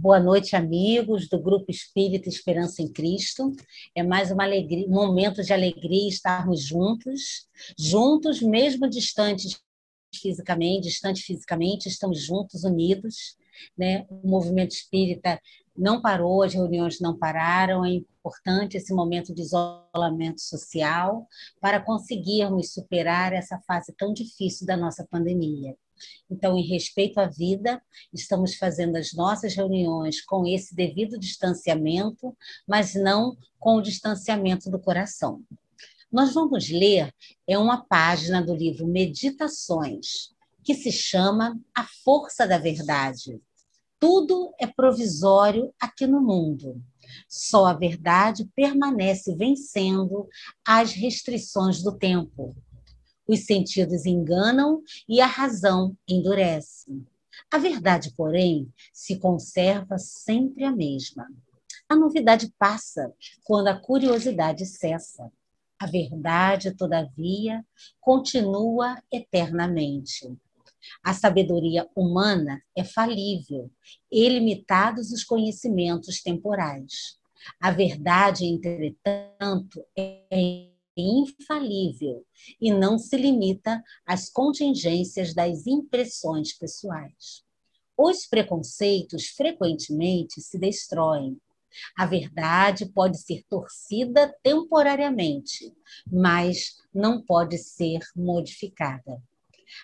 Boa noite, amigos do Grupo Espírita Esperança em Cristo. É mais uma alegria, um momento de alegria estarmos juntos mesmo distante fisicamente, estamos juntos, unidos, né? O movimento espírita não parou, as reuniões não pararam, é importante esse momento de isolamento social para conseguirmos superar essa fase tão difícil da nossa pandemia. Então, em respeito à vida, estamos fazendo as nossas reuniões com esse devido distanciamento, mas não com o distanciamento do coração. Nós vamos ler uma página do livro Meditações, que se chama A Força da Verdade. Tudo é provisório aqui no mundo. Só a verdade permanece vencendo as restrições do tempo. Os sentidos enganam e a razão endurece. A verdade, porém, se conserva sempre a mesma. A novidade passa quando a curiosidade cessa. A verdade, todavia, continua eternamente. A sabedoria humana é falível, ilimitados os conhecimentos temporais. A verdade, entretanto, é infalível e não se limita às contingências das impressões pessoais. Os preconceitos frequentemente se destroem. A verdade pode ser torcida temporariamente, mas não pode ser modificada.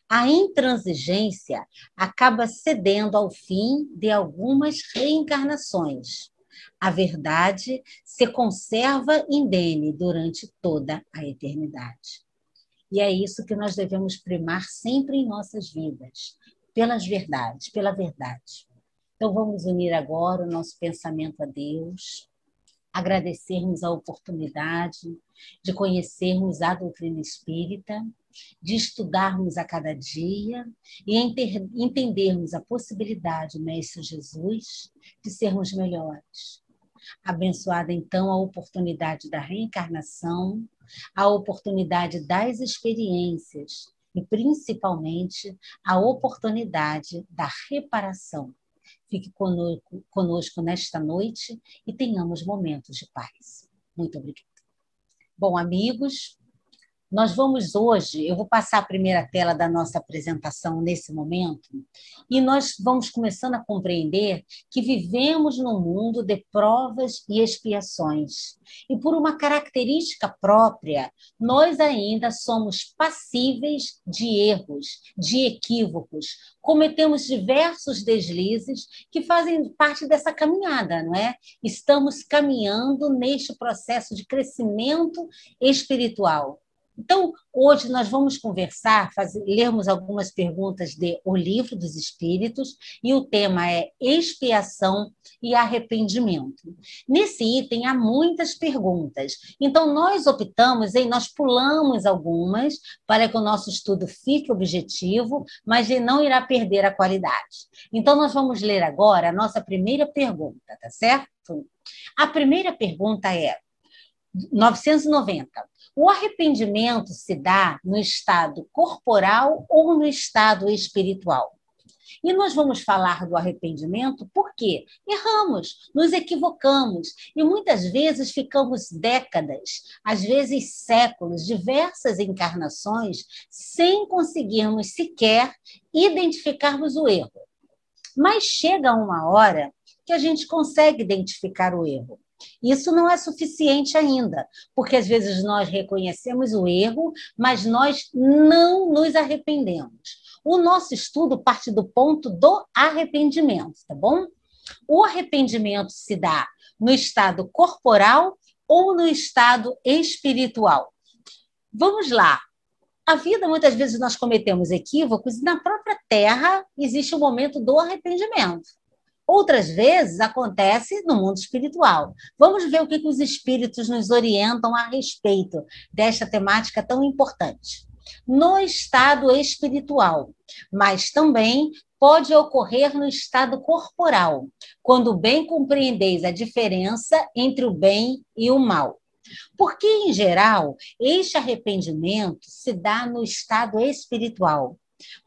A intransigência acaba cedendo ao fim de algumas reencarnações. A verdade se conserva indene durante toda a eternidade. E é isso que nós devemos primar sempre em nossas vidas, pela verdade. Então vamos unir agora o nosso pensamento a Deus, agradecermos a oportunidade de conhecermos a doutrina espírita, de estudarmos a cada dia e entendermos a possibilidade, Mestre Jesus, de sermos melhores. Abençoada, então, a oportunidade da reencarnação, a oportunidade das experiências e, principalmente, a oportunidade da reparação. Fique conosco nesta noite e tenhamos momentos de paz. Muito obrigada. Bom, amigos, nós vamos hoje, eu vou passar a primeira tela da nossa apresentação nesse momento, e nós vamos começando a compreender que vivemos num mundo de provas e expiações. E por uma característica própria, nós ainda somos passíveis de erros, de equívocos. Cometemos diversos deslizes que fazem parte dessa caminhada, não é? Estamos caminhando neste processo de crescimento espiritual. Então, hoje nós vamos conversar, lermos algumas perguntas de O Livro dos Espíritos, e o tema é expiação e arrependimento. Nesse item há muitas perguntas, então nós pulamos algumas para que o nosso estudo fique objetivo, mas ele não irá perder a qualidade. Então nós vamos ler agora a nossa primeira pergunta, tá certo? A primeira pergunta é 990. O arrependimento se dá no estado corporal ou no estado espiritual? E nós vamos falar do arrependimento porque erramos, nos equivocamos e muitas vezes ficamos décadas, às vezes séculos, diversas encarnações, sem conseguirmos sequer identificarmos o erro. Mas chega uma hora que a gente consegue identificar o erro. Isso não é suficiente ainda, porque às vezes nós reconhecemos o erro, mas nós não nos arrependemos. O nosso estudo parte do ponto do arrependimento, tá bom? O arrependimento se dá no estado corporal ou no estado espiritual? Vamos lá. A vida, muitas vezes, nós cometemos equívocos e na própria Terra existe o momento do arrependimento. Outras vezes acontece no mundo espiritual. Vamos ver o que os espíritos nos orientam a respeito desta temática tão importante. No estado espiritual, mas também pode ocorrer no estado corporal, quando bem compreendeis a diferença entre o bem e o mal. Porque, em geral, este arrependimento se dá no estado espiritual.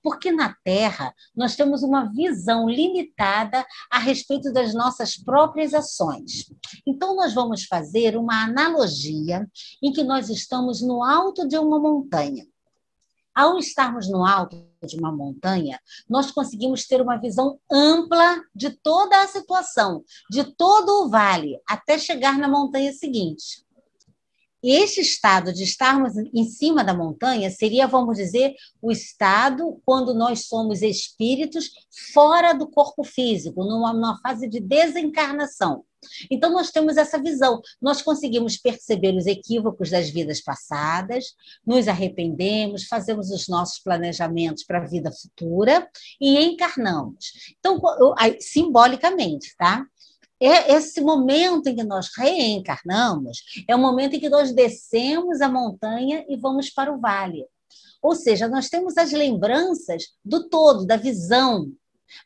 Porque na Terra nós temos uma visão limitada a respeito das nossas próprias ações. Então, nós vamos fazer uma analogia em que nós estamos no alto de uma montanha. Ao estarmos no alto de uma montanha, nós conseguimos ter uma visão ampla de toda a situação, de todo o vale, até chegar na montanha seguinte. Este estado de estarmos em cima da montanha seria, vamos dizer, o estado quando nós somos espíritos fora do corpo físico, numa fase de desencarnação. Então, nós temos essa visão, nós conseguimos perceber os equívocos das vidas passadas, nos arrependemos, fazemos os nossos planejamentos para a vida futura e encarnamos. Então, simbolicamente, tá? Esse momento em que nós reencarnamos é o momento em que nós descemos a montanha e vamos para o vale. Ou seja, nós temos as lembranças do todo, da visão.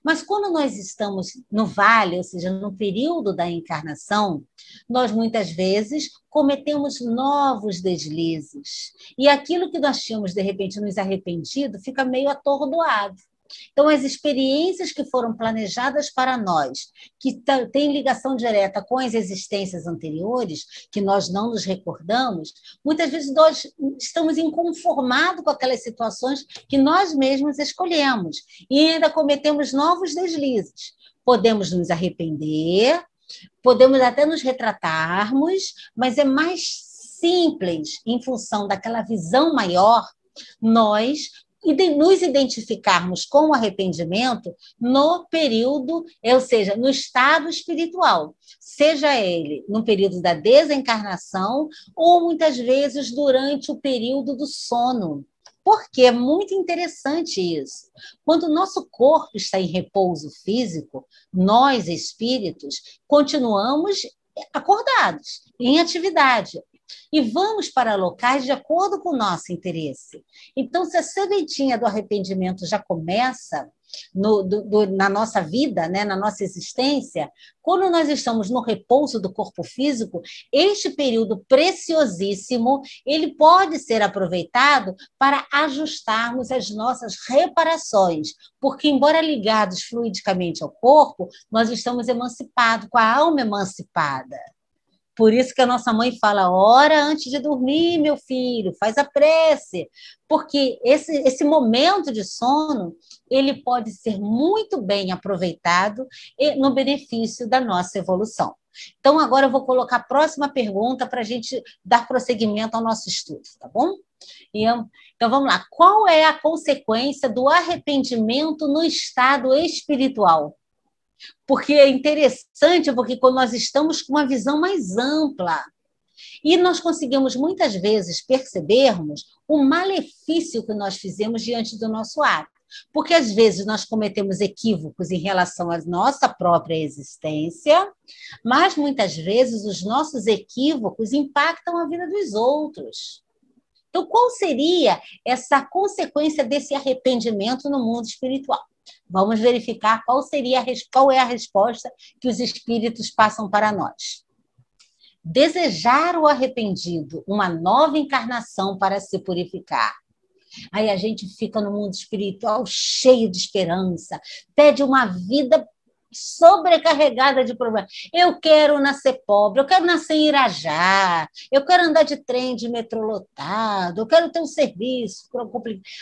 Mas quando nós estamos no vale, ou seja, no período da encarnação, nós muitas vezes cometemos novos deslizes. E aquilo que nós tínhamos, de repente, nos arrependido, fica meio atordoado. Então, as experiências que foram planejadas para nós, que têm ligação direta com as existências anteriores, que nós não nos recordamos, muitas vezes nós estamos inconformados com aquelas situações que nós mesmos escolhemos e ainda cometemos novos deslizes. Podemos nos arrepender, podemos até nos retratarmos, mas é mais simples, em função daquela visão maior, nós nos identificarmos com o arrependimento no período, ou seja, no estado espiritual, seja ele no período da desencarnação ou muitas vezes durante o período do sono. Porque é muito interessante isso. Quando o nosso corpo está em repouso físico, nós, espíritos, continuamos acordados, em atividade. E vamos para locais de acordo com o nosso interesse. Então, se a sementinha do arrependimento já começa na nossa vida, né, na nossa existência, quando nós estamos no repouso do corpo físico, este período preciosíssimo, ele pode ser aproveitado para ajustarmos as nossas reparações, porque, embora ligados fluidicamente ao corpo, nós estamos emancipados, com a alma emancipada. Por isso que a nossa mãe fala, ora antes de dormir, meu filho, faz a prece. Porque esse momento de sono, ele pode ser muito bem aproveitado no benefício da nossa evolução. Então, agora eu vou colocar a próxima pergunta para a gente dar prosseguimento ao nosso estudo, tá bom? Então, vamos lá. Qual é a consequência do arrependimento no estado espiritual? Porque é interessante, porque quando nós estamos com uma visão mais ampla, e nós conseguimos muitas vezes percebermos o malefício que nós fizemos diante do nosso ato. Porque às vezes nós cometemos equívocos em relação à nossa própria existência, mas muitas vezes os nossos equívocos impactam a vida dos outros. Então, qual seria essa consequência desse arrependimento no mundo espiritual? Vamos verificar qual é a resposta que os espíritos passam para nós. Desejar o arrependido uma nova encarnação para se purificar. Aí a gente fica no mundo espiritual cheio de esperança, pede uma vida sobrecarregada de problemas. Eu quero nascer pobre, eu quero nascer em Irajá, eu quero andar de trem, de metrô lotado, eu quero ter um serviço.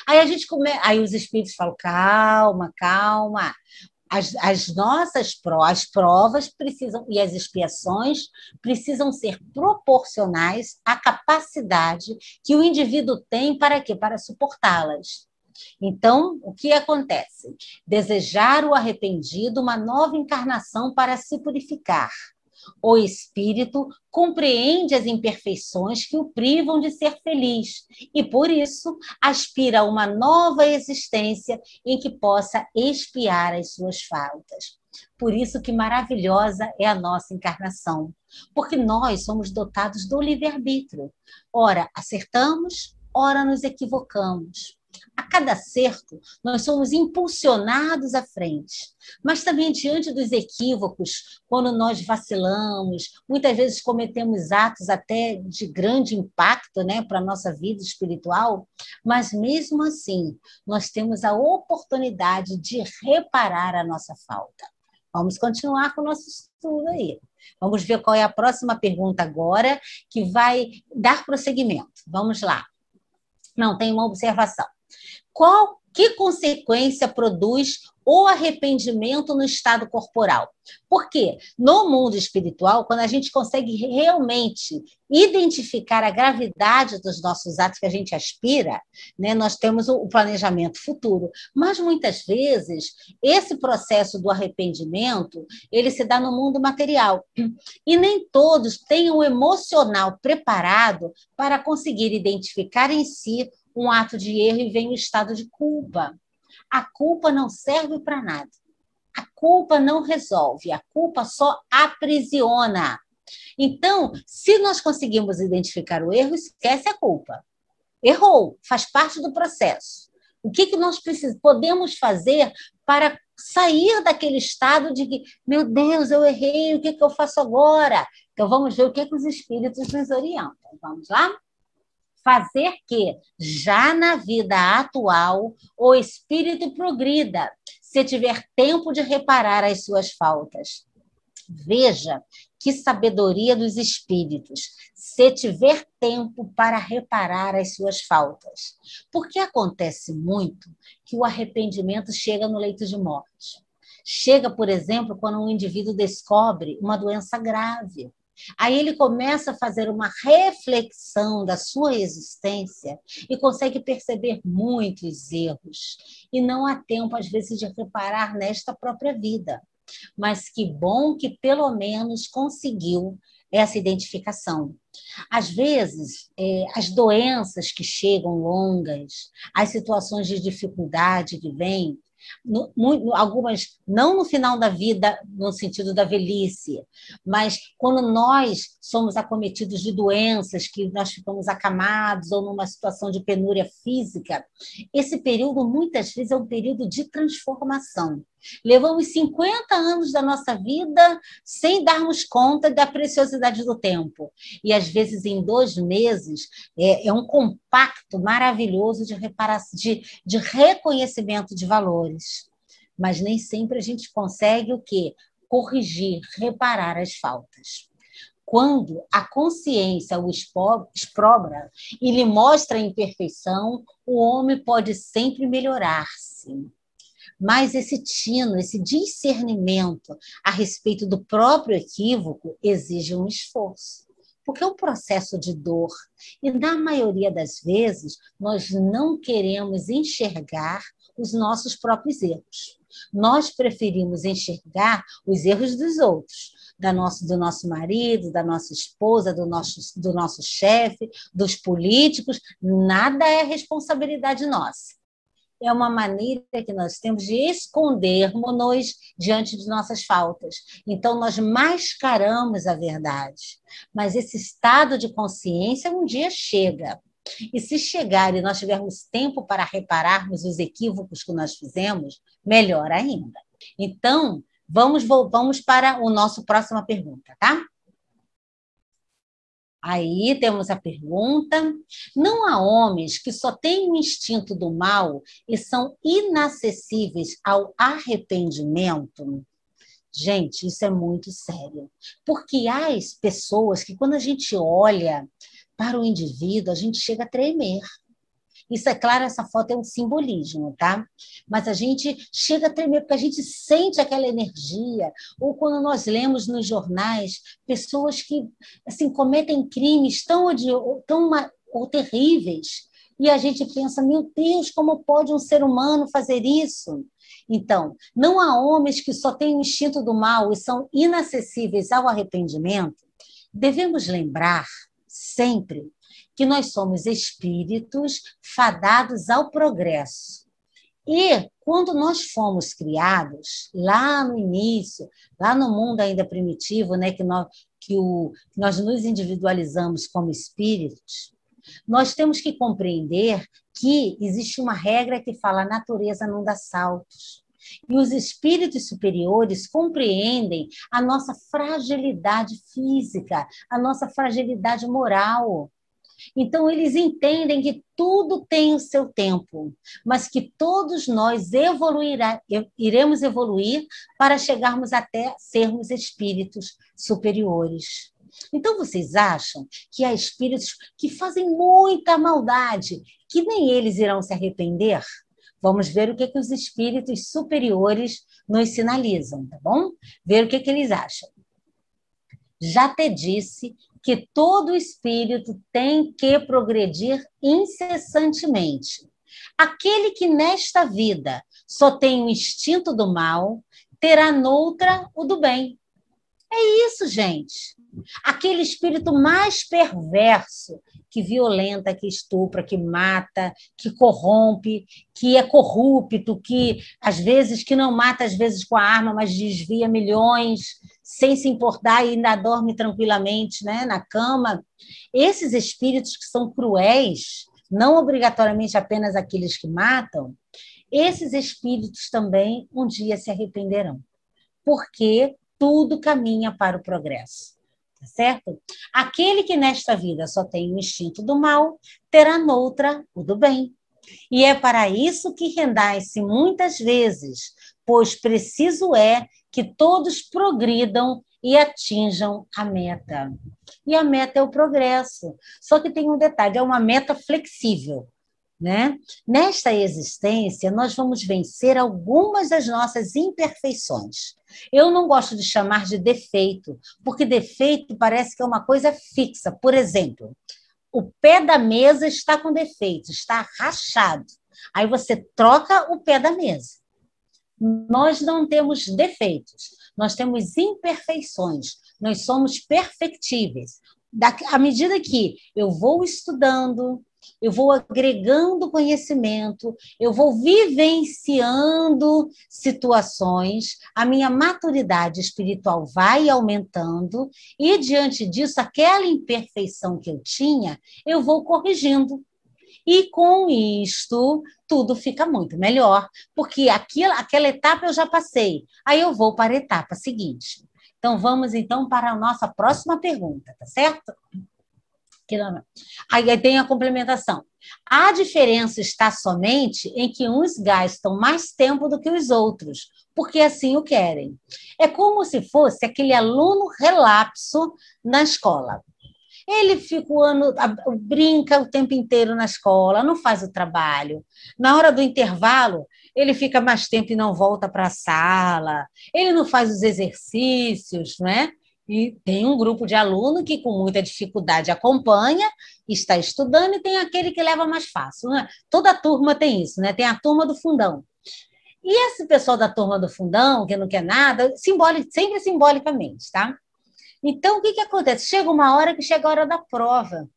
Aí os espíritos falam, calma, calma. As provas precisam, e as expiações precisam ser proporcionais à capacidade que o indivíduo tem para quê? Para suportá-las. Então, o que acontece? Desejar o arrependido uma nova encarnação para se purificar. O espírito compreende as imperfeições que o privam de ser feliz e, por isso, aspira a uma nova existência em que possa expiar as suas faltas. Por isso que maravilhosa é a nossa encarnação, porque nós somos dotados do livre-arbítrio. Ora, acertamos, ora nos equivocamos. A cada acerto, nós somos impulsionados à frente. Mas também, diante dos equívocos, quando nós vacilamos, muitas vezes cometemos atos até de grande impacto, né, para a nossa vida espiritual, mas mesmo assim, nós temos a oportunidade de reparar a nossa falta. Vamos continuar com o nosso estudo aí. Vamos ver qual é a próxima pergunta agora, que vai dar prosseguimento. Vamos lá. Não, tem uma observação. Que consequência produz o arrependimento no estado corporal? Porque no mundo espiritual, quando a gente consegue realmente identificar a gravidade dos nossos atos que a gente aspira, né, nós temos o planejamento futuro. Mas muitas vezes esse processo do arrependimento ele se dá no mundo material e nem todos têm o emocional preparado para conseguir identificar em si um ato de erro e vem o estado de culpa. A culpa não serve para nada. A culpa não resolve, a culpa só aprisiona. Então, se nós conseguimos identificar o erro, esquece a culpa. Errou, faz parte do processo. O que nós podemos fazer para sair daquele estado de que, meu Deus, eu errei, o que eu faço agora? Então, vamos ver o que os espíritos nos orientam. Vamos lá? Fazer que, já na vida atual, o espírito progrida, se tiver tempo de reparar as suas faltas. Veja que sabedoria dos espíritos, se tiver tempo para reparar as suas faltas. Porque acontece muito que o arrependimento chega no leito de morte. Chega, por exemplo, quando um indivíduo descobre uma doença grave. Aí ele começa a fazer uma reflexão da sua existência e consegue perceber muitos erros. E não há tempo, às vezes, de reparar nesta própria vida. Mas que bom que, pelo menos, conseguiu essa identificação. Às vezes, as doenças que chegam longas, as situações de dificuldade que vêm, algumas não no final da vida, no sentido da velhice, mas quando nós somos acometidos de doenças, que nós ficamos acamados ou numa situação de penúria física, esse período muitas vezes é um período de transformação. Levamos 50 anos da nossa vida sem darmos conta da preciosidade do tempo. E, às vezes, em 2 meses, é um compacto maravilhoso de reconhecimento de valores. Mas nem sempre a gente consegue o quê? Corrigir, reparar as faltas. Quando a consciência o exprobra e lhe mostra a imperfeição, o homem pode sempre melhorar-se. Mas esse tino, esse discernimento a respeito do próprio equívoco exige um esforço, porque é um processo de dor. E, na maioria das vezes, nós não queremos enxergar os nossos próprios erros. Nós preferimos enxergar os erros dos outros, do nosso marido, da nossa esposa, do nosso chefe, dos políticos. Nada é responsabilidade nossa. É uma maneira que nós temos de escondermos-nos diante de nossas faltas. Então, nós mascaramos a verdade. Mas esse estado de consciência um dia chega. E se chegar e nós tivermos tempo para repararmos os equívocos que nós fizemos, melhor ainda. Então, vamos para a nossa próxima pergunta, tá? Aí temos a pergunta: não há homens que só têm o instinto do mal e são inacessíveis ao arrependimento? Gente, isso é muito sério. Porque há pessoas que, quando a gente olha para o indivíduo, a gente chega a tremer. Isso, é claro, essa foto é um simbolismo, tá? Mas a gente chega a tremer, porque a gente sente aquela energia. Ou quando nós lemos nos jornais pessoas que assim, cometem crimes tão terríveis, e a gente pensa, meu Deus, como pode um ser humano fazer isso? Então, não há homens que só têm o instinto do mal e são inacessíveis ao arrependimento. Devemos lembrar sempre que nós somos espíritos fadados ao progresso. E quando nós fomos criados, lá no início, lá no mundo ainda primitivo, né, que nós nos individualizamos como espíritos, nós temos que compreender aqui existe uma regra que fala: a natureza não dá saltos. E os espíritos superiores compreendem a nossa fragilidade física, a nossa fragilidade moral. Então, eles entendem que tudo tem o seu tempo, mas que todos nós iremos evoluir para chegarmos até sermos espíritos superiores. Então, vocês acham que há espíritos que fazem muita maldade, que nem eles irão se arrepender? Vamos ver o que os espíritos superiores nos sinalizam, tá bom? Ver o que eles acham. Já te disse que todo espírito tem que progredir incessantemente. Aquele que nesta vida só tem o instinto do mal, terá noutra o do bem. É isso, gente. Aquele espírito mais perverso, que violenta, que estupra, que mata, que corrompe, que é corrupto, que às vezes que não mata às vezes com a arma, mas desvia milhões, sem se importar e ainda dorme tranquilamente, né, na cama. Esses espíritos que são cruéis, não obrigatoriamente apenas aqueles que matam, esses espíritos também um dia se arrependerão, porque tudo caminha para o progresso. Tá certo? Aquele que nesta vida só tem o instinto do mal, terá noutra o do bem. E é para isso que rendai-se muitas vezes, pois preciso é que todos progridam e atinjam a meta. E a meta é o progresso. Só que tem um detalhe, é uma meta flexível. Né? Nesta existência, nós vamos vencer algumas das nossas imperfeições. Eu não gosto de chamar de defeito, porque defeito parece que é uma coisa fixa. Por exemplo, o pé da mesa está com defeito, está rachado. Aí você troca o pé da mesa. Nós não temos defeitos, nós temos imperfeições, nós somos perfectíveis. À medida que eu vou estudando, eu vou agregando conhecimento, eu vou vivenciando situações, a minha maturidade espiritual vai aumentando e, diante disso, aquela imperfeição que eu tinha, eu vou corrigindo. E, com isto, tudo fica muito melhor, porque aquela etapa eu já passei, aí eu vou para a etapa seguinte. Então, vamos, então, para a nossa próxima pergunta, tá certo? Aí tem a complementação. A diferença está somente em que uns gastam mais tempo do que os outros, porque assim o querem. É como se fosse aquele aluno relapso na escola. Ele fica brinca o tempo inteiro na escola, não faz o trabalho. Na hora do intervalo, ele fica mais tempo e não volta para a sala. Ele não faz os exercícios, né? E tem um grupo de aluno que, com muita dificuldade, acompanha, está estudando, e tem aquele que leva mais fácil. Né? Toda turma tem isso, né? Tem a turma do fundão. E esse pessoal da turma do fundão, que não quer nada, sempre simbolicamente, tá? Então, o que acontece? Chega uma hora que chega a hora da prova.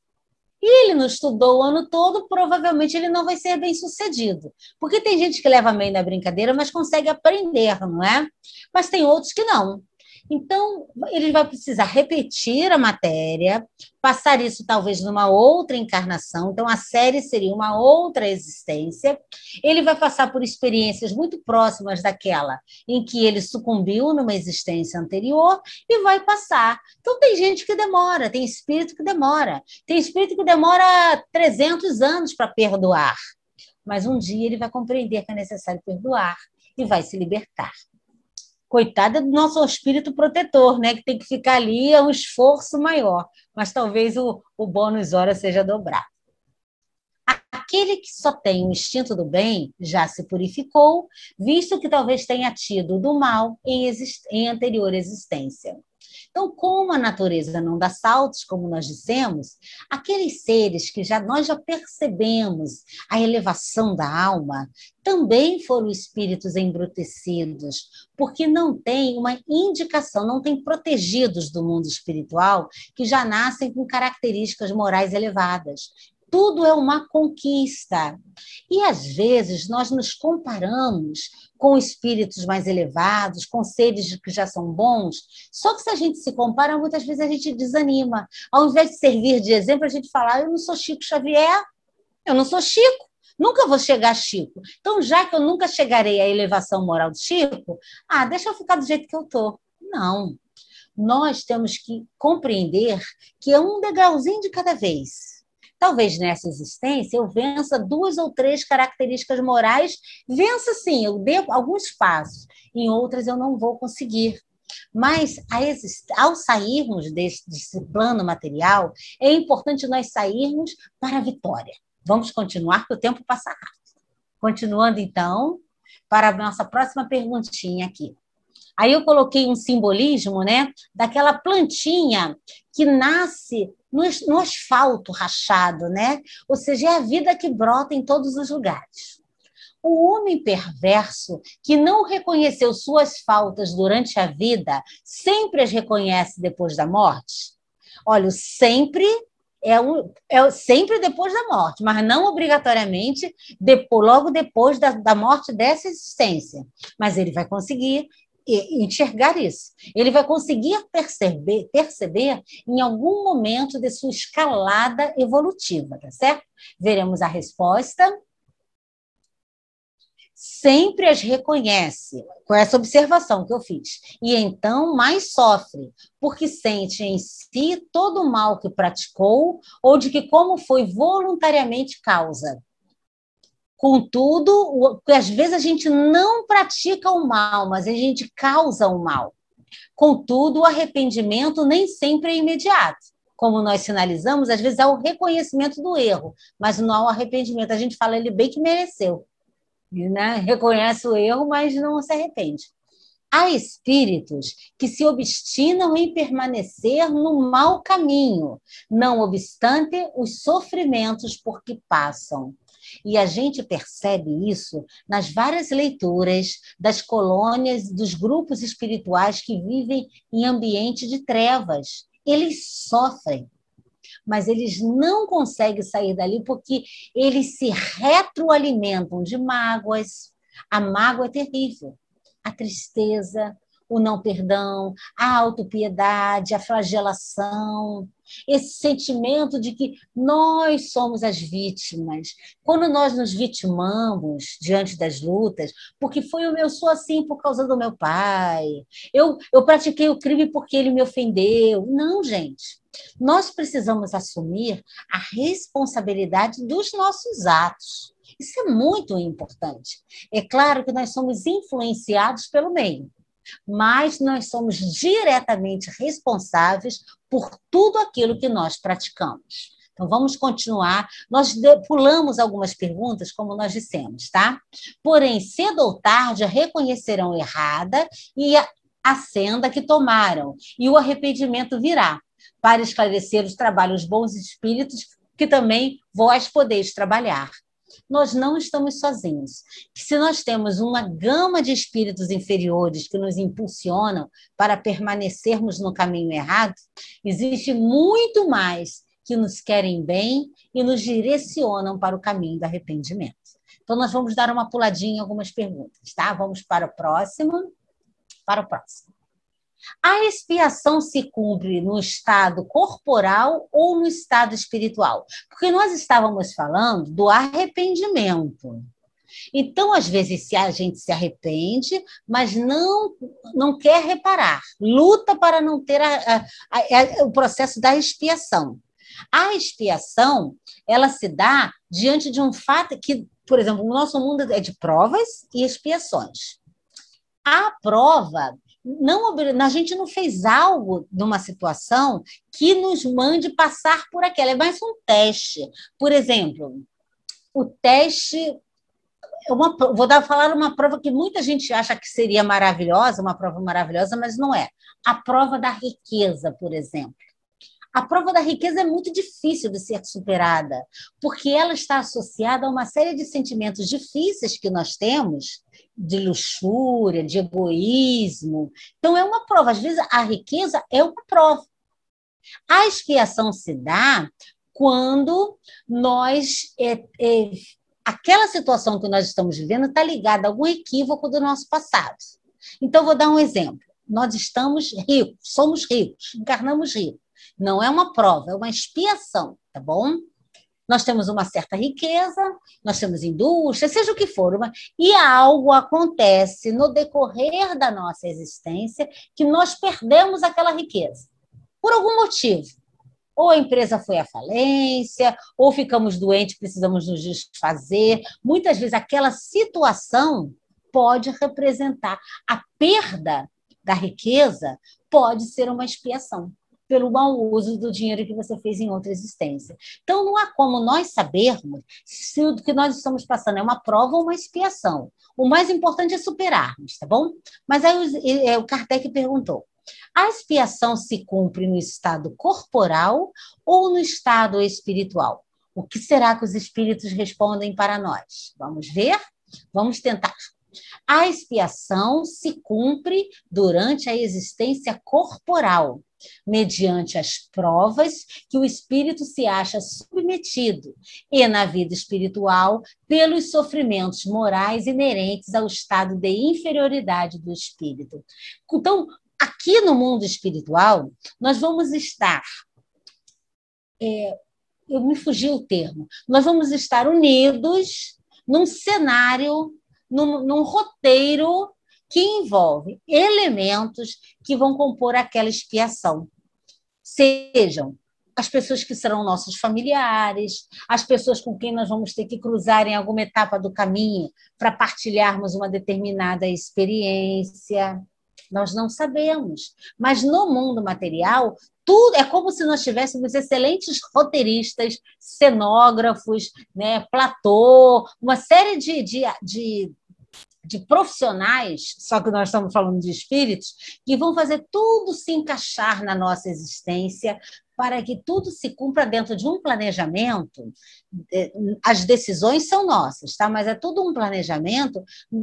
E ele não estudou o ano todo, provavelmente ele não vai ser bem sucedido. Porque tem gente que leva meio na brincadeira, mas consegue aprender, não é? Mas tem outros que não. Então, ele vai precisar repetir a matéria, passar isso talvez numa outra encarnação, então a série seria uma outra existência. Ele vai passar por experiências muito próximas daquela em que ele sucumbiu numa existência anterior e vai passar. Então, tem gente que demora, tem espírito que demora. Tem espírito que demora 300 anos para perdoar, mas um dia ele vai compreender que é necessário perdoar e vai se libertar. Coitada do nosso espírito protetor, né? Que tem que ficar ali, é um esforço maior, mas talvez o bônus hora seja dobrado. Aquele que só tem o instinto do bem já se purificou, visto que talvez tenha tido do mal em anterior existência. Então, como a natureza não dá saltos, como nós dissemos, aqueles seres que nós já percebemos a elevação da alma, também foram espíritos embrutecidos, porque não tem uma indicação, não tem protegidos do mundo espiritual que já nascem com características morais elevadas. Tudo é uma conquista. E, às vezes, nós nos comparamos com espíritos mais elevados, com seres que já são bons, só que se a gente se compara, muitas vezes a gente desanima. Ao invés de servir de exemplo, a gente fala, eu não sou Chico Xavier, eu não sou Chico, Nunca vou chegar a Chico. Então, já que eu nunca chegarei à elevação moral do Chico, deixa eu ficar do jeito que eu estou. Não. Nós temos que compreender que é um degrauzinho de cada vez. Talvez nessa existência eu vença 2 ou 3 características morais, vença sim, eu dê alguns passos, em outras eu não vou conseguir. Mas, ao sairmos desse plano material, é importante nós sairmos para a vitória. Vamos continuar, porque o tempo passa rápido. Continuando, então, para a nossa próxima perguntinha aqui. Aí eu coloquei um simbolismo, né, daquela plantinha que nasce no asfalto rachado, né? Ou seja, é a vida que brota em todos os lugares. O homem perverso que não reconheceu suas faltas durante a vida, sempre as reconhece depois da morte? Olha, sempre sempre depois da morte, mas não obrigatoriamente logo depois da morte dessa existência. Mas ele vai conseguir enxergar isso. Ele vai conseguir perceber em algum momento de sua escalada evolutiva, tá certo? Veremos a resposta. Sempre as reconhece, com essa observação que eu fiz, e então mais sofre, porque sente em si todo o mal que praticou ou de que, como foi voluntariamente causa. Contudo, às vezes a gente não pratica o mal, mas a gente causa o mal. Contudo, o arrependimento nem sempre é imediato. Como nós sinalizamos, às vezes há o reconhecimento do erro, mas não há o arrependimento. A gente fala, ele bem que mereceu. Né? Reconhece o erro, mas não se arrepende. Há espíritos que se obstinam em permanecer no mau caminho, não obstante os sofrimentos por que passam. E a gente percebe isso nas várias leituras das colônias, dos grupos espirituais que vivem em ambiente de trevas. Eles sofrem, mas eles não conseguem sair dali porque eles se retroalimentam de mágoas. A mágoa é terrível. A tristeza, o não perdão, a autopiedade, a flagelação, esse sentimento de que nós somos as vítimas. Quando nós nos vitimamos diante das lutas, porque eu sou assim por causa do meu pai, eu pratiquei o crime porque ele me ofendeu. Não, gente. Nós precisamos assumir a responsabilidade dos nossos atos. Isso é muito importante. É claro que nós somos influenciados pelo meio, mas nós somos diretamente responsáveis por tudo aquilo que nós praticamos. Então, vamos continuar. Nós pulamos algumas perguntas, como nós dissemos, tá? Porém, cedo ou tarde, reconhecerão errada e a senda que tomaram, e o arrependimento virá, para esclarecer os trabalhos bons espíritos que também vós podeis trabalhar. Nós não estamos sozinhos. Se nós temos uma gama de espíritos inferiores que nos impulsionam para permanecermos no caminho errado, existe muito mais que nos querem bem e nos direcionam para o caminho do arrependimento. Então, nós vamos dar uma puladinha em algumas perguntas, tá? Vamos para o próximo. A expiação se cumpre no estado corporal ou no estado espiritual? Porque nós estávamos falando do arrependimento. Então, às vezes, a gente se arrepende, mas não quer reparar. Luta para não ter o processo da expiação. A expiação, ela se dá diante de um fato que, por exemplo, o nosso mundo é de provas e expiações. A prova... a gente não fez algo numa situação que nos mande passar por aquela. É mais um teste. Por exemplo, o teste... falar uma prova que muita gente acha que seria maravilhosa, uma prova maravilhosa, mas não é. A prova da riqueza, por exemplo. A prova da riqueza é muito difícil de ser superada, porque ela está associada a uma série de sentimentos difíceis que nós temos, de luxúria, de egoísmo. Então, é uma prova. Às vezes, a riqueza é uma prova. A expiação se dá quando aquela situação que nós estamos vivendo está ligada a algum equívoco do nosso passado. Então, vou dar um exemplo. Nós estamos ricos, somos ricos, encarnamos ricos. Não é uma prova, é uma expiação, tá bom? nós temos uma certa riqueza, nós temos indústria, seja o que for, e algo acontece no decorrer da nossa existência que nós perdemos aquela riqueza, por algum motivo. Ou a empresa foi à falência, ou ficamos doentes, precisamos nos desfazer. Muitas vezes aquela situação pode representar a perda da riqueza, pode ser uma expiação pelo mau uso do dinheiro que você fez em outra existência. Então, não há como nós sabermos se o que nós estamos passando é uma prova ou uma expiação. O mais importante é superarmos, tá bom? Mas aí o Kardec perguntou, a expiação se cumpre no estado corporal ou no estado espiritual? O que será que os espíritos respondem para nós? Vamos ver? Vamos tentar. A expiação se cumpre durante a existência corporal, mediante as provas que o espírito se acha submetido, e na vida espiritual, pelos sofrimentos morais inerentes ao estado de inferioridade do espírito. Então, aqui no mundo espiritual, nós vamos estar, eu me fugi o termo, nós vamos estar unidos num cenário, num roteiro que envolve elementos que vão compor aquela expiação. Sejam as pessoas que serão nossos familiares, as pessoas com quem nós vamos ter que cruzar em alguma etapa do caminho para partilharmos uma determinada experiência. Nós não sabemos, mas no mundo material, tudo é como se nós tivéssemos excelentes roteiristas, cenógrafos, né, platô, uma série de profissionais, só que nós estamos falando de espíritos, que vão fazer tudo se encaixar na nossa existência para que tudo se cumpra dentro de um planejamento. As decisões são nossas, tá? Mas é tudo um planejamento,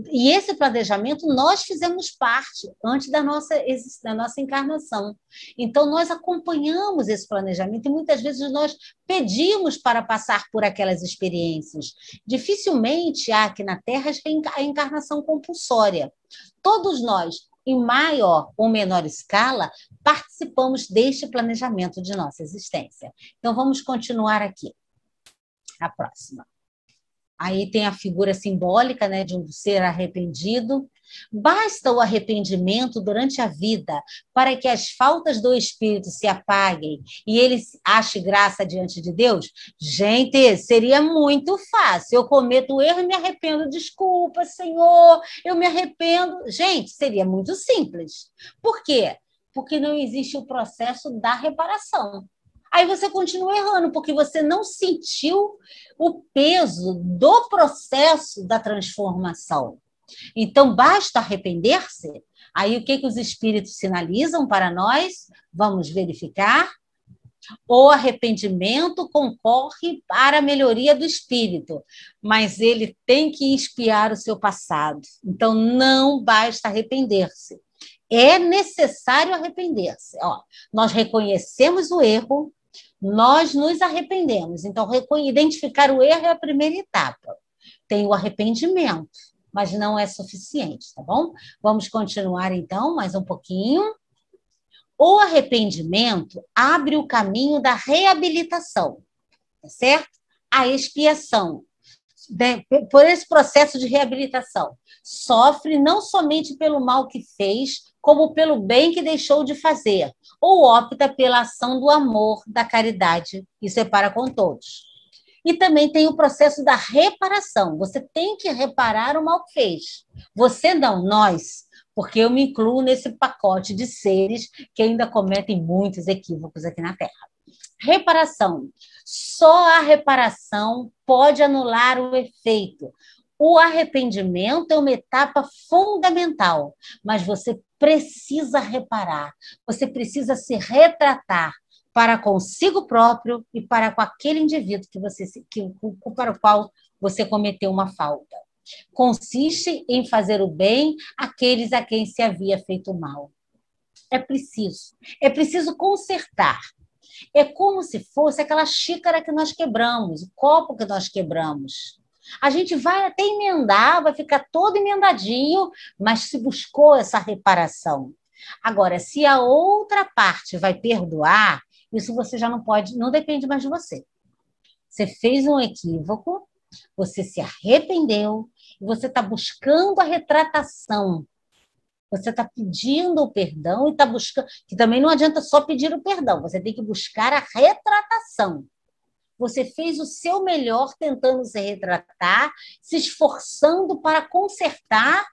e esse planejamento nós fizemos parte antes da nossa encarnação. Então, nós acompanhamos esse planejamento e muitas vezes nós pedimos para passar por aquelas experiências. Dificilmente há aqui na Terra a encarnação compulsória. Todos nós, em maior ou menor escala, participamos deste planejamento de nossa existência. Então, vamos continuar aqui. A próxima. Aí tem a figura simbólica, né, de um ser arrependido. Basta o arrependimento durante a vida para que as faltas do espírito se apaguem e ele ache graça diante de Deus? Gente, seria muito fácil. Eu cometo erro e me arrependo. Desculpa, Senhor, eu me arrependo. Gente, seria muito simples. Por quê? Porque não existe o processo da reparação. Aí você continua errando, porque você não sentiu o peso do processo da transformação. Então, basta arrepender-se. Aí, o que os espíritos sinalizam para nós? Vamos verificar. O arrependimento concorre para a melhoria do espírito, mas ele tem que expiar o seu passado. Então, não basta arrepender-se. É necessário arrepender-se. Nós reconhecemos o erro, nós nos arrependemos. Então, identificar o erro é a primeira etapa. Tem o arrependimento, mas não é suficiente, tá bom? Vamos continuar, então, mais um pouquinho. O arrependimento abre o caminho da reabilitação, tá certo? A expiação, por esse processo de reabilitação, sofre não somente pelo mal que fez, como pelo bem que deixou de fazer, ou opta pela ação do amor, da caridade, isso é para com todos. E também tem o processo da reparação, você tem que reparar o mal que fez. Você não, nós, porque eu me incluo nesse pacote de seres que ainda cometem muitos equívocos aqui na Terra. Reparação. Só a reparação pode anular o efeito. O arrependimento é uma etapa fundamental, mas você precisa reparar, você precisa se retratar para consigo próprio e para com aquele indivíduo para o qual você cometeu uma falta. Consiste em fazer o bem àqueles a quem se havia feito mal. É preciso consertar. É como se fosse aquela xícara que nós quebramos, o copo que nós quebramos. A gente vai até emendar, vai ficar todo emendadinho, mas se buscou essa reparação. Agora, se a outra parte vai perdoar, isso você já não pode, não depende mais de você. Você fez um equívoco, você se arrependeu e você está buscando a retratação. Você está pedindo o perdão e está buscando... Que também não adianta só pedir o perdão, você tem que buscar a retratação. Você fez o seu melhor tentando se retratar, se esforçando para consertar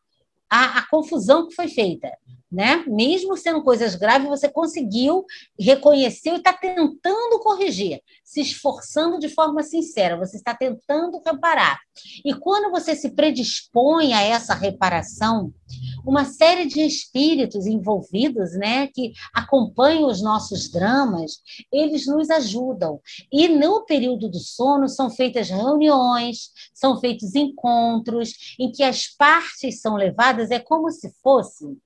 a confusão que foi feita, né? Mesmo sendo coisas graves, você conseguiu, reconheceu e está tentando corrigir, se esforçando de forma sincera, você está tentando reparar. E quando você se predispõe a essa reparação, uma série de espíritos envolvidos, né, que acompanham os nossos dramas, eles nos ajudam. E no período do sono são feitas reuniões, são feitos encontros, em que as partes são levadas, é como se fosse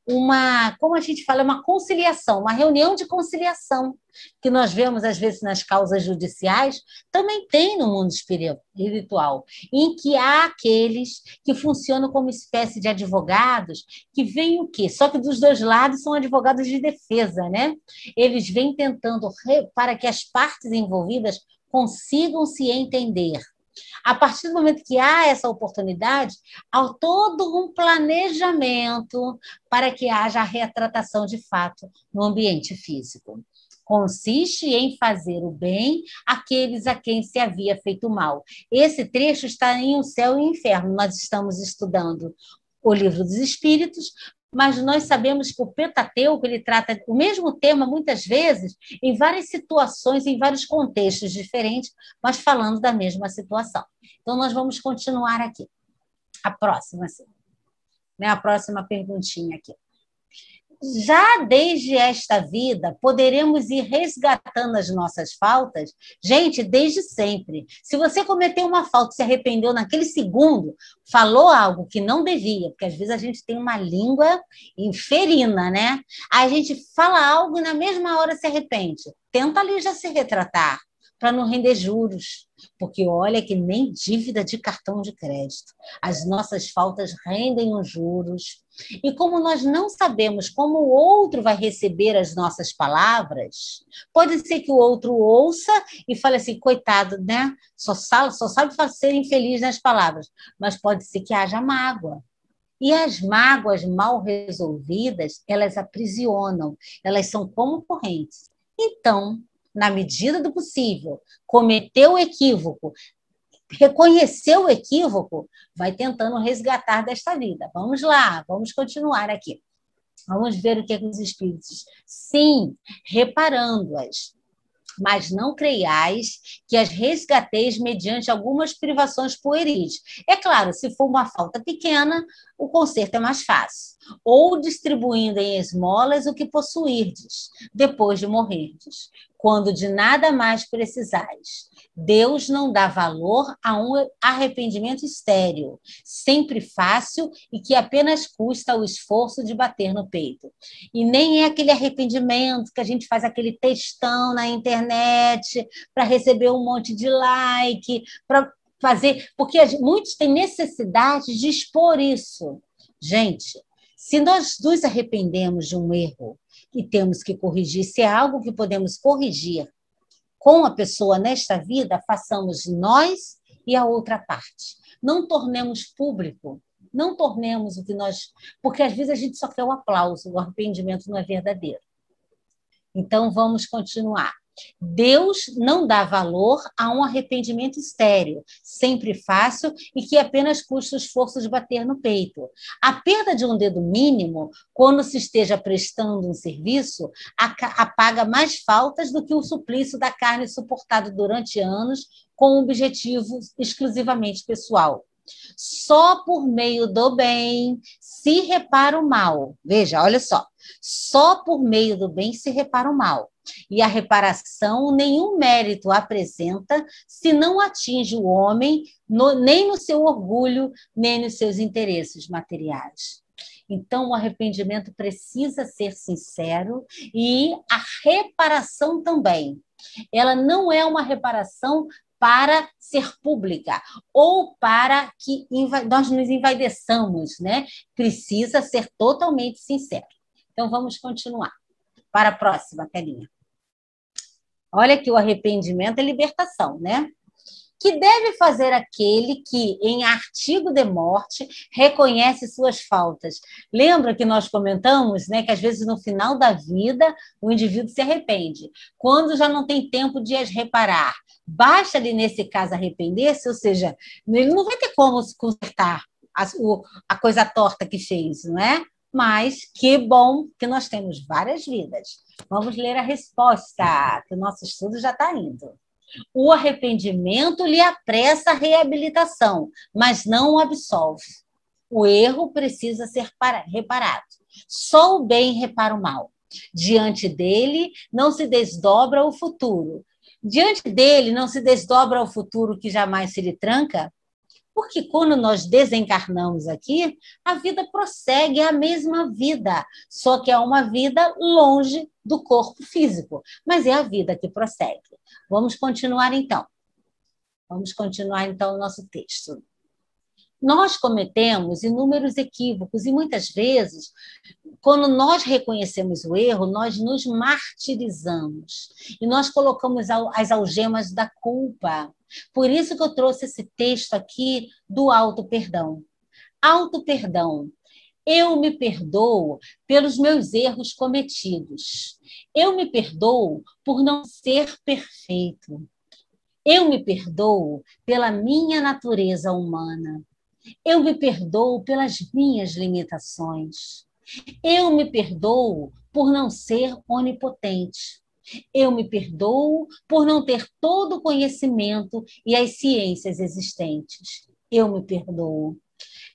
como a gente fala, uma conciliação, uma reunião de conciliação, que nós vemos, às vezes, nas causas judiciais, também tem no mundo espiritual, em que há aqueles que funcionam como espécie de advogados, que vêm o quê? Só que dos dois lados são advogados de defesa, né? Eles vêm tentando, para que as partes envolvidas consigam se entender. A partir do momento que há essa oportunidade, há todo um planejamento para que haja a retratação de fato no ambiente físico. Consiste em fazer o bem àqueles a quem se havia feito mal. Esse trecho está em O Céu e o Inferno. Nós estamos estudando o Livro dos Espíritos, mas nós sabemos que o Pentateuco ele trata o mesmo tema, muitas vezes, em várias situações, em vários contextos diferentes, mas falando da mesma situação. Então, nós vamos continuar aqui. A próxima, sim, né? A próxima perguntinha aqui. Já desde esta vida, poderemos ir resgatando as nossas faltas? Gente, desde sempre. Se você cometeu uma falta, se arrependeu naquele segundo, falou algo que não devia, porque às vezes a gente tem uma língua inferina, né? A gente fala algo e na mesma hora se arrepende. Tenta ali já se retratar, para não render juros. Porque olha que nem dívida de cartão de crédito. As nossas faltas rendem os juros. E como nós não sabemos como o outro vai receber as nossas palavras, pode ser que o outro ouça e fale assim, coitado, né? Só sabe ser infeliz nas palavras. Mas pode ser que haja mágoa. E as mágoas mal resolvidas, elas aprisionam, elas são como correntes. Então, na medida do possível, cometeu o equívoco, reconheceu o equívoco, vai tentando resgatar desta vida. Vamos lá, vamos continuar aqui. Vamos ver o que é que os espíritos... Sim, reparando-as. Mas não creiais que as resgateis mediante algumas privações pueris. É claro, se for uma falta pequena, o conserto é mais fácil. Ou distribuindo em esmolas o que possuirdes, depois de morrerdes, quando de nada mais precisais. Deus não dá valor a um arrependimento estéril, sempre fácil e que apenas custa o esforço de bater no peito. E nem é aquele arrependimento que a gente faz aquele textão na internet para receber um monte de like, para fazer... Porque muitos têm necessidade de expor isso. Gente, se nós nos arrependemos de um erro e temos que corrigir, se é algo que podemos corrigir com a pessoa nesta vida, façamos nós e a outra parte. Não tornemos público, não tornemos o que nós... Porque às vezes a gente só quer o aplauso, o arrependimento não é verdadeiro. Então, vamos continuar. Deus não dá valor a um arrependimento estéril, sempre fácil e que apenas custa o esforço de bater no peito. A perda de um dedo mínimo, quando se esteja prestando um serviço, apaga mais faltas do que o suplício da carne suportado durante anos com um objetivo exclusivamente pessoal. Só por meio do bem se repara o mal. Veja, olha só por meio do bem se repara o mal. E a reparação nenhum mérito apresenta se não atinge o homem nem no seu orgulho, nem nos seus interesses materiais. Então, o arrependimento precisa ser sincero e a reparação também. Ela não é uma reparação para ser pública ou para que nós nos envaideçamos, né? Precisa ser totalmente sincero. Então, vamos continuar. Para a próxima telinha. Olha que o arrependimento é libertação, né? Que deve fazer aquele que, em artigo de morte, reconhece suas faltas. Lembra que nós comentamos, né, que às vezes no final da vida o indivíduo se arrepende, quando já não tem tempo de as reparar. Basta ali, nesse caso, arrepender-se, ou seja, ele não vai ter como se consertar a coisa torta que fez, não é? Mas que bom que nós temos várias vidas. Vamos ler a resposta, que o nosso estudo já está indo. O arrependimento lhe apressa a reabilitação, mas não o absolve. O erro precisa ser reparado. Só o bem repara o mal. Diante dele não se desdobra o futuro. Diante dele não se desdobra o futuro que jamais se lhe tranca. Porque quando nós desencarnamos aqui, a vida prossegue, é a mesma vida, só que é uma vida longe do corpo físico, mas é a vida que prossegue. Vamos continuar então. Vamos continuar então o nosso texto. Nós cometemos inúmeros equívocos e muitas vezes, quando nós reconhecemos o erro, nós nos martirizamos e nós colocamos as algemas da culpa. Por isso que eu trouxe esse texto aqui do auto-perdão. Auto-perdão. Eu me perdoo pelos meus erros cometidos. Eu me perdoo por não ser perfeito. Eu me perdoo pela minha natureza humana. Eu me perdoo pelas minhas limitações. Eu me perdoo por não ser onipotente. Eu me perdoo por não ter todo o conhecimento e as ciências existentes. Eu me perdoo.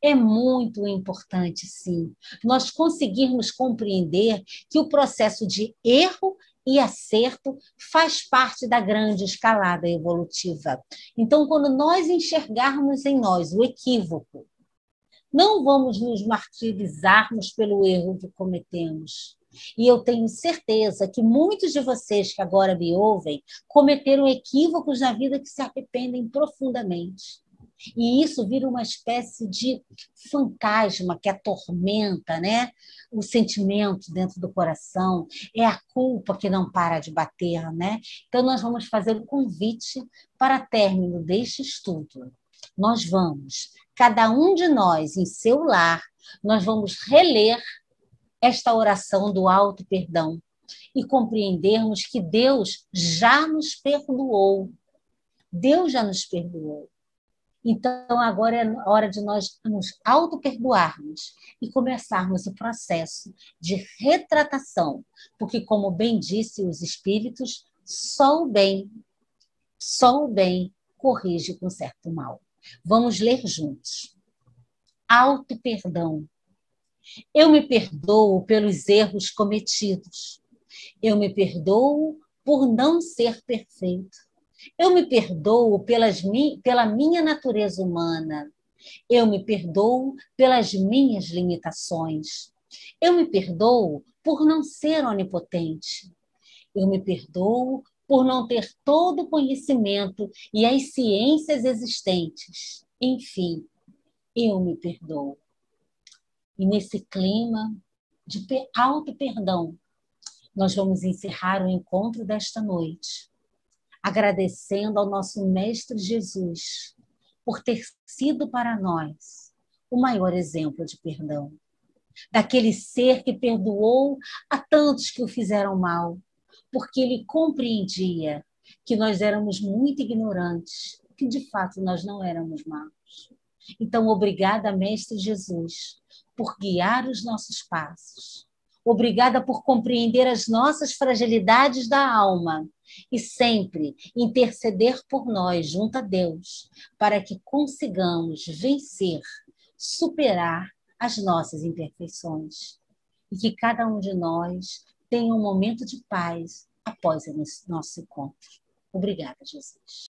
É muito importante, sim, nós conseguirmos compreender que o processo de erro e acerto faz parte da grande escalada evolutiva. Então, quando nós enxergarmos em nós o equívoco, não vamos nos martirizarmos pelo erro que cometemos. E eu tenho certeza que muitos de vocês que agora me ouvem cometeram equívocos na vida que se arrependem profundamente. E isso vira uma espécie de fantasma que atormenta, né? O sentimento dentro do coração, é a culpa que não para de bater, né? Então, nós vamos fazer o convite para término deste estudo. Nós vamos, cada um de nós, em seu lar, nós vamos reler esta oração do auto-perdão e compreendermos que Deus já nos perdoou. Deus já nos perdoou. Então, agora é a hora de nós nos auto-perdoarmos e começarmos o processo de retratação, porque, como bem disse os espíritos, só o bem corrige com certo mal. Vamos ler juntos. Auto-perdão. Eu me perdoo pelos erros cometidos. Eu me perdoo por não ser perfeito. Eu me perdoo pela minha natureza humana. Eu me perdoo pelas minhas limitações. Eu me perdoo por não ser onipotente. Eu me perdoo por não ter todo o conhecimento e as ciências existentes. Enfim, eu me perdoo. E nesse clima de auto-perdão, nós vamos encerrar o encontro desta noite, agradecendo ao nosso Mestre Jesus por ter sido para nós o maior exemplo de perdão. Daquele ser que perdoou a tantos que o fizeram mal, porque ele compreendia que nós éramos muito ignorantes, que de fato nós não éramos maus. Então, obrigada, Mestre Jesus, por guiar os nossos passos. Obrigada por compreender as nossas fragilidades da alma e sempre interceder por nós junto a Deus, para que consigamos vencer, superar as nossas imperfeições. E que cada um de nós tenha um momento de paz após o nosso encontro. Obrigada, Jesus.